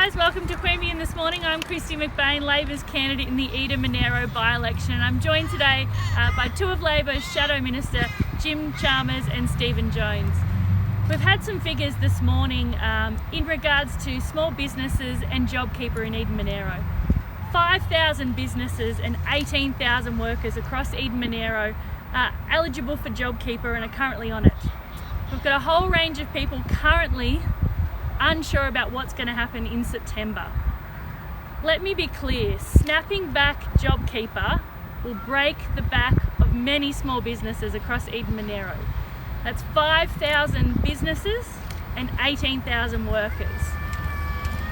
guys, welcome to Queanbeyan this morning. I'm Kristy McBain, Labor's candidate in the Eden-Manaro by-election, and I'm joined today by two of Labor's Shadow Minister, Jim Chalmers and Stephen Jones. We've had some figures this morning in regards to small businesses and JobKeeper in Eden-Manaro. 5,000 businesses and 18,000 workers across Eden-Manaro are eligible for JobKeeper and are currently on it. We've got a whole range of people currently unsure about what's going to happen in September. Let me be clear, snapping back JobKeeper will break the back of many small businesses across Eden-Manaro. That's 5,000 businesses and 18,000 workers.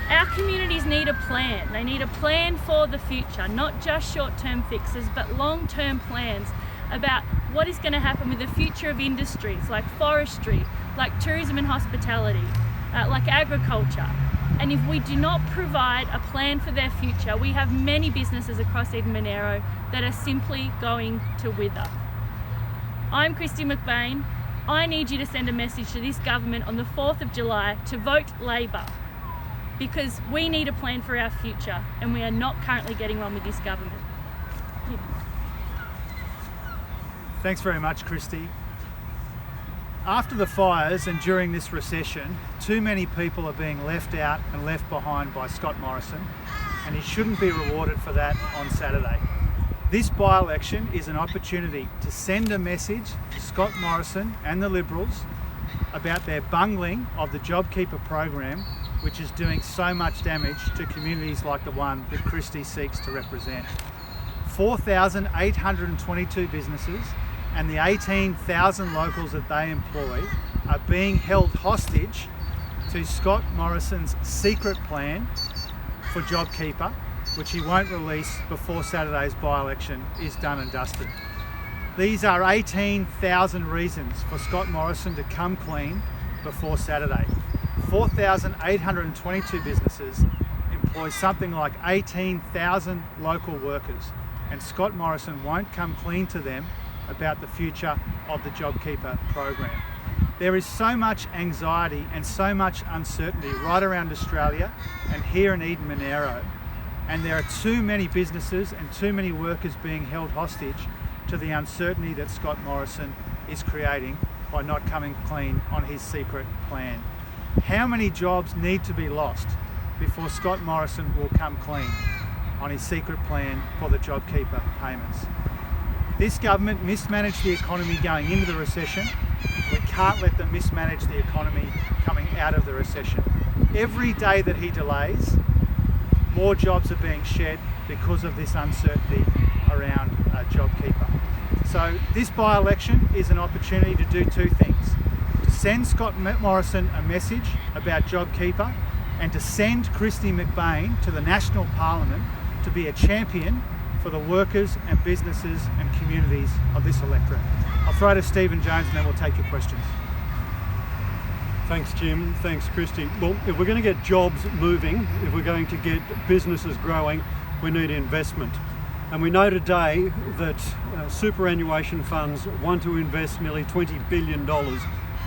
Our communities need a plan. They need a plan for the future, not just short-term fixes, but long-term plans about what is going to happen with the future of industries like forestry, like tourism and hospitality, like agriculture. And if we do not provide a plan for their future, we have many businesses across Eden-Manaro that are simply going to wither. I'm Kristy McBain. I need you to send a message to this government on the 4th of July to vote Labor, because we need a plan for our future and we are not currently getting one with this government. Thanks very much, Kristy. After the fires and during this recession, too many people are being left out and left behind by Scott Morrison, and he shouldn't be rewarded for that on Saturday. This by-election is an opportunity to send a message to Scott Morrison and the Liberals about their bungling of the JobKeeper program, which is doing so much damage to communities like the one that Kristy seeks to represent. 4,822 businesses and the 18,000 locals that they employ are being held hostage to Scott Morrison's secret plan for JobKeeper, which he won't release before Saturday's by-election is done and dusted. These are 18,000 reasons for Scott Morrison to come clean before Saturday. 4,822 businesses employ something like 18,000 local workers, and Scott Morrison won't come clean to them about the future of the JobKeeper program. There is so much anxiety and so much uncertainty right around Australia and here in Eden-Manaro, and there are too many businesses and too many workers being held hostage to the uncertainty that Scott Morrison is creating by not coming clean on his secret plan. How many jobs need to be lost before Scott Morrison will come clean on his secret plan for the JobKeeper payments? This government mismanaged the economy going into the recession. We can't let them mismanage the economy coming out of the recession. Every day that he delays, more jobs are being shed because of this uncertainty around JobKeeper. So this by-election is an opportunity to do two things: to send Scott Morrison a message about JobKeeper and to send Kristy McBain to the National Parliament to be a champion for the workers and businesses and communities of this electorate. I'll throw to Stephen Jones and then we'll take your questions. Thanks, Jim. Thanks, Kristy. Well, if we're going to get jobs moving, if we're going to get businesses growing, we need investment. And we know today that superannuation funds want to invest nearly $20 billion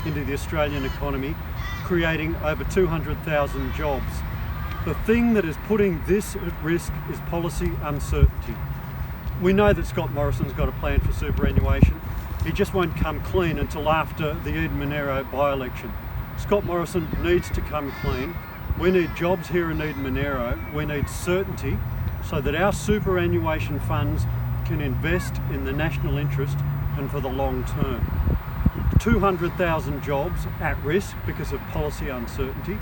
into the Australian economy, creating over 200,000 jobs. The thing that is putting this at risk is policy uncertainty. We know that Scott Morrison's got a plan for superannuation. He just won't come clean until after the Eden-Manaro by-election. Scott Morrison needs to come clean. We need jobs here in Eden-Manaro. We need certainty so that our superannuation funds can invest in the national interest and for the long term. 200,000 jobs at risk because of policy uncertainty.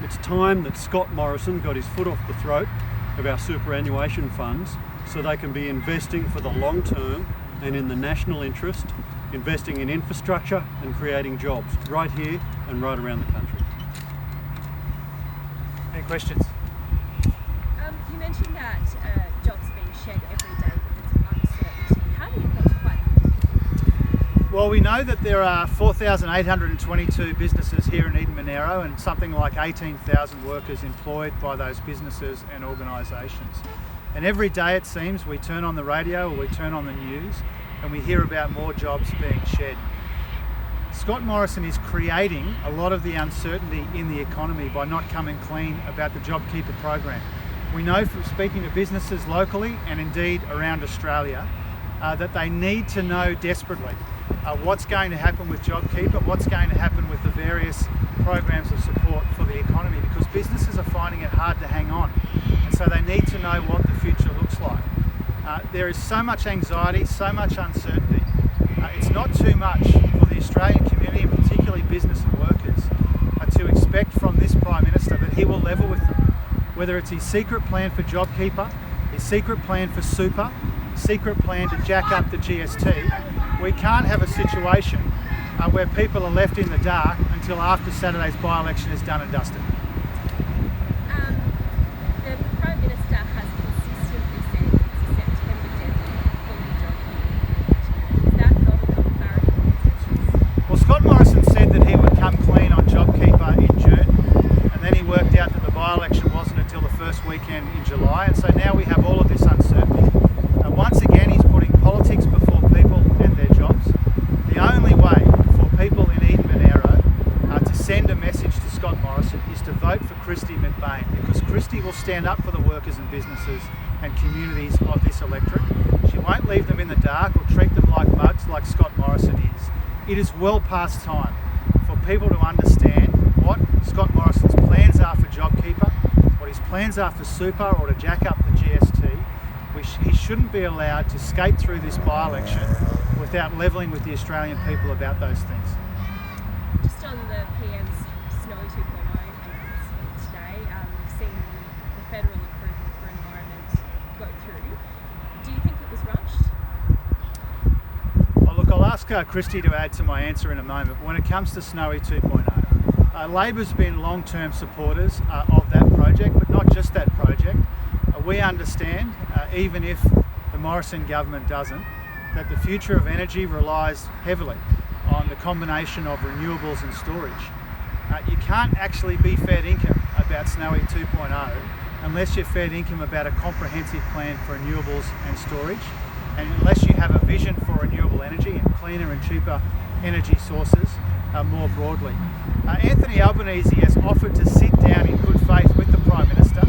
It's time that Scott Morrison got his foot off the throat of our superannuation funds so they can be investing for the long term and in the national interest, investing in infrastructure and creating jobs right here and right around the country. Any questions? You mentioned that jobs are being shed every day because of uncertainty. How do you quantify that? Well, we know that there are 4,822 businesses here in Eden-Manaro and something like 18,000 workers employed by those businesses and organisations. And every day it seems we turn on the radio or we turn on the news and we hear about more jobs being shed. Scott Morrison is creating a lot of the uncertainty in the economy by not coming clean about the JobKeeper program. We know from speaking to businesses locally and indeed around Australia that they need to know desperately what's going to happen with JobKeeper, what's going to happen with the various programs of support for the economy, because businesses are finding it hard to hang on, and so they need to know what the future looks like. There is so much anxiety, so much uncertainty. It's not too much for the Australian community, and particularly business and workers, to expect from this Prime Minister that he will level with them. Whether it's his secret plan for JobKeeper, his secret plan for super, secret plan to jack up the GST, we can't have a situation where people are left in the dark until after Saturday's by-election is done and dusted. The Prime Minister has consistently said it's a September deadline for the JobKeeper. Is that not enough clarity on these issues? Well, Scott Morrison said that he would come clean on JobKeeper in June, and then he worked out that the by-election wasn't until the first weekend in July, and so now we have all of this uncertainty. Once again, he's putting politics before people and their jobs. The only way for people in Eden-Manaro to send a message to Scott Morrison is to vote for Kristy McBain, because Kristy will stand up for the workers and businesses and communities of this electorate. She won't leave them in the dark or treat them like bugs like Scott Morrison is. It is well past time for people to understand what Scott Morrison's plans are for JobKeeper, what his plans are for super or to jack up the GST. He shouldn't be allowed to skate through this by-election without levelling with the Australian people about those things. Just on the PM's Snowy 2.0 announcement today, we've seen the federal approval for environment go through. Do you think it was rushed? Oh, look, I'll ask Kristy to add to my answer in a moment. But when it comes to Snowy 2.0, Labor's been long-term supporters of that project, but not just that project. We understand, even if the Morrison government doesn't, that the future of energy relies heavily on the combination of renewables and storage. You can't actually be fair income about Snowy 2.0 unless you're fair income about a comprehensive plan for renewables and storage, and unless you have a vision for renewable energy and cleaner and cheaper energy sources more broadly. Anthony Albanese has offered to sit down in good faith with the Prime Minister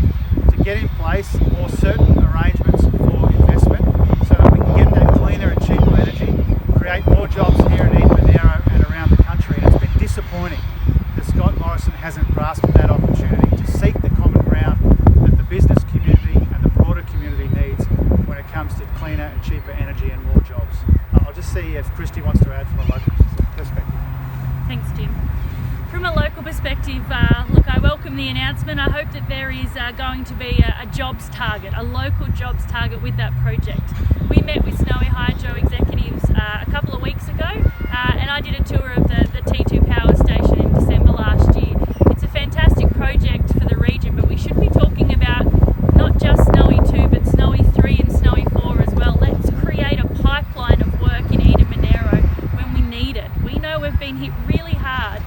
to get in place more certain arrangements for investment so that we can get that cleaner and cheaper energy, create more jobs here in Eden-Manaro and around the country. And it's been disappointing that Scott Morrison hasn't grasped that opportunity to seek the common ground that the business community and the broader community needs when it comes to cleaner and cheaper energy and more jobs. I'll just see if Kristy wants to add from a local perspective. Thanks, Jim. From a local perspective, look, I welcome the announcement. I hope that there is going to be a jobs target, a local jobs target with that project. We met with Snowy Hydro executives a couple of weeks ago, and I did a tour of the T2 power station in December last year. It's a fantastic project for the region, but we should be talking about not just Snowy 2, but Snowy 3 and Snowy 4 as well. Let's create a pipeline of work in Eden-Manaro when we need it. We know we've been hit really hard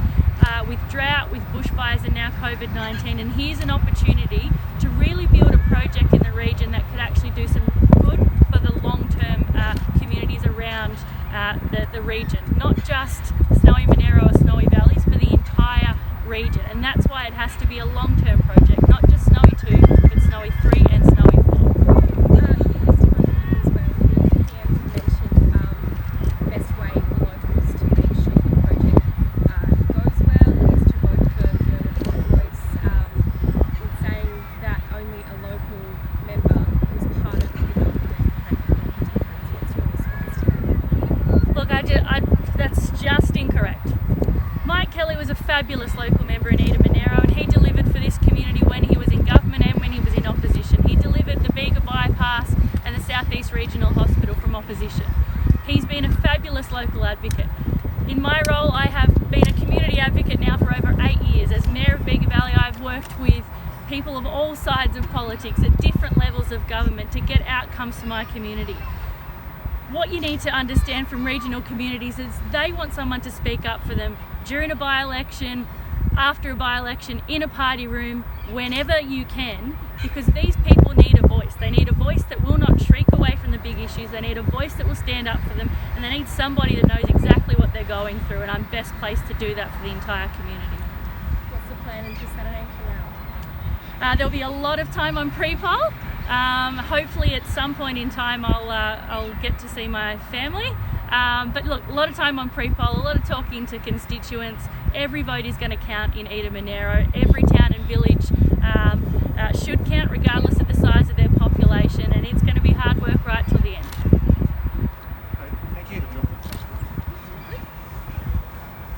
with drought, with bushfires and now COVID-19, and here's an opportunity to really build a project in the region that could actually do some good for the long-term communities around the region, not just Snowy Monaro or Snowy Valleys, for the entire region. And that's why it has to be a long-term project, not just Snowy 2, but Snowy 3 and Snowy 4. That's just incorrect. Mike Kelly was a fabulous local member in Eden-Manaro, and he delivered for this community when he was in government and when he was in opposition. He delivered the Bega Bypass and the South East Regional Hospital from opposition. He's been a fabulous local advocate. In my role, I have been a community advocate now for over 8 years. As Mayor of Bega Valley, I've worked with people of all sides of politics at different levels of government to get outcomes for my community. What you need to understand from regional communities is they want someone to speak up for them during a by-election, after a by-election, in a party room, whenever you can, because these people need a voice. They need a voice that will not shriek away from the big issues. They need a voice that will stand up for them, and they need somebody that knows exactly exactly what they're going through, and I'm best placed to do that for the entire community. What's the plan until Saturday for now? There'll be a lot of time on pre-poll. Hopefully at some point in time I'll get to see my family. But look, a lot of time on pre-poll, a lot of talking to constituents. Every vote is going to count in Eden-Manaro. Every town and village should count regardless of the size of their population, and it's going to be hard work right till the end.